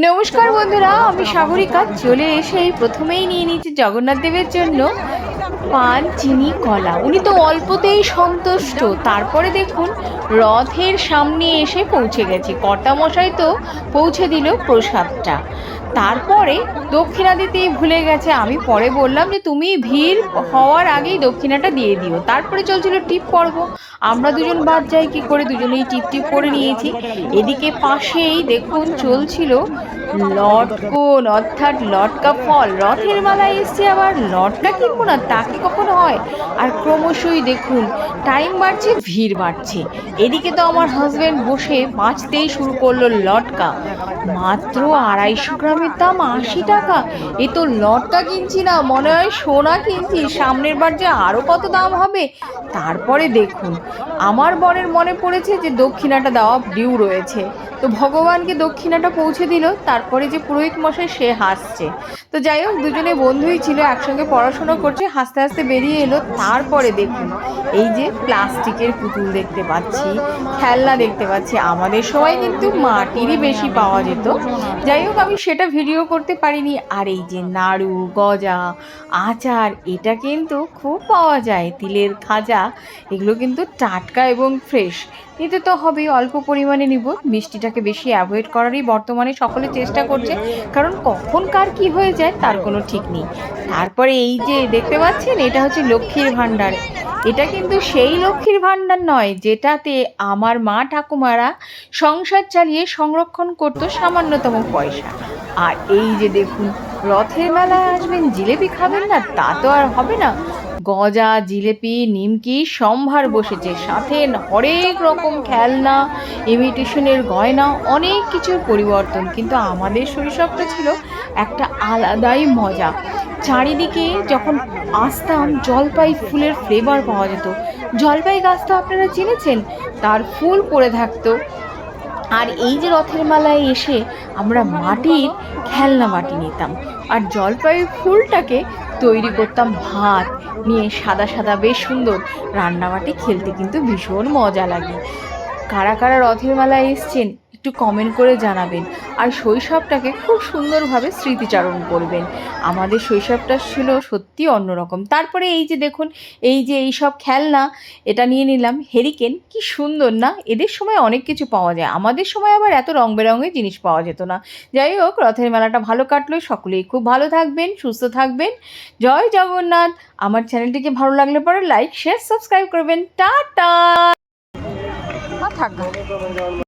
নমস্কার বন্ধুরা, আমি সাগরিকা চলে এসে প্রথমেই নিয়ে নিয়েছি জগন্নাথ দেবের জন্য পান, চিনি, কলা। উনি তো অল্পতেই সন্তুষ্ট। তারপরে দেখুন রথের সামনে এসে পৌঁছে গেছি। কর্তামশাই তো পৌঁছে দিল প্রসাদটা। তারপরে দক্ষিণা দিতেই ভুলে গেছে। আমি পরে বললাম যে তুমি ভিড় হওয়ার আগেই দক্ষিণাটা দিয়ে দিও। তারপরে চলছিল টিপ পর্ব। আমরা দুজন বাদ যাই কি করে, দুজনেই টিপ টিপ করে নিয়েছি। এদিকে পাশেই দেখুন চলছিল লটকন, অর্থাৎ লটকা ফল। রথের মেলায় এসছে আবার লটকা কিনবো না, তা কি কখনো হয়? আর ক্রমশই দেখুন টাইম বাড়ছে, ভিড় বাড়ছে। এদিকে তো আমার হাজবেন্ড বসে বাঁচতেই শুরু করলো লটকা। মাত্র 250 গ্রামের দাম 80 টাকা। এ তো লটকা কিনছি না, মনে হয় সোনা কিনছি। সামনের বার যে আরো কত দাম হবে। তারপরে দেখুন আমার বরের মনে পড়েছে যে দক্ষিণাটা দেওয়া ডিউ রয়েছে, তো ভগবানকে দক্ষিণাটা পৌঁছে দিল। তারপরে যে পুরোহিত মশাই সে হাসছে। তো যাই হোক, দুজনে বন্ধুই ছিল, একসঙ্গে পড়াশোনা করছে, হাসতে হাসতে বেরিয়ে এলো। তারপরে দেখুন এই যে প্লাস্টিকের পুতুল দেখতে পাচ্ছি, খেলনা দেখতে পাচ্ছি। আমাদের সময় কিন্তু মাটিরই বেশি পাওয়া যেত। যাই হোক, আমি সেটা ভিডিও করতে পারিনি। আর এই যে নাড়ু, গজা, আচার, এটা কিন্তু খুব পাওয়া যায়। তিলের খাজা, এগুলো কিন্তু টাটকা এবং ফ্রেশ। নিতে তো হবেই, অল্প পরিমাণে নিব। মিষ্টিটাকে বেশি অ্যাভয়েড করারই বর্তমানে সকলে চেষ্টা করছে, কারণ কখন কার কি হয়ে যায় তার কোনো ঠিক নেই। তারপরে এই যে দেখতে পাচ্ছেন, এটা হচ্ছে লক্ষ্মীর ভাণ্ডার। এটা কিন্তু সেই লক্ষ্মীর ভাণ্ডার নয় যেটাতে আমার মা ঠাকুমারা সংসার চালিয়ে সংরক্ষণ করতো সামান্যতম পয়সা। আর এই যে দেখুন, রথের মেলায় আসবেন, জিলেপি খাবেন না তা তো আর হবে না। গজা, জিলেপি, নিমকি সম্ভার বসেছে, সাথে হরেক রকম খেলনা, ইমিটেশনের গয়না, অনেক কিছুর পরিবর্তন। কিন্তু আমাদের শৈশবটা ছিল একটা আলাদাই মজা। চারিদিকে যখন আসতাম, জলপাই ফুলের ফ্লেভার পাওয়া যেত। জলপাই গাছ তো আপনারা চিনেছেন, তার ফুল পড়ে থাকতো। আর এই যে রথের মেলায় এসে আমরা মাটির খেলনা বাটি নিতাম, আর জলপাই ফুলটাকে তৈরি করতাম ভাত নিয়ে, সাদা সাদা বেশ সুন্দর। রান্নাবাটি খেলতে কিন্তু ভীষণ মজা লাগে। কারা কারা রথের মেলায় এসছেন একটু কমেন্ট করে জানাবেন। আর শৈশবটাকে খুব সুন্দরভাবে স্মৃতিচারণ করবেন। আমাদের শৈশবটা ছিল সত্যি অন্যরকম। তারপরে এই যে দেখুন, এই যে এই সব খেলনা, এটা নিয়ে নিলাম হেরিকেন। কি সুন্দর না? এদের সময় অনেক কিছু পাওয়া যায়, আমাদের সময় আবার এত রং বেরঙের জিনিস পাওয়া যেত না। যাই হোক, রথের মেলাটা ভালো কাটলো। সকলেই খুব ভালো থাকবেন, সুস্থ থাকবেন। জয় জগন্নাথ। আমার চ্যানেলটিকে ভালো লাগলে পরে লাইক, শেয়ার, সাবস্ক্রাইব করবেন। টাটা। থাকবে।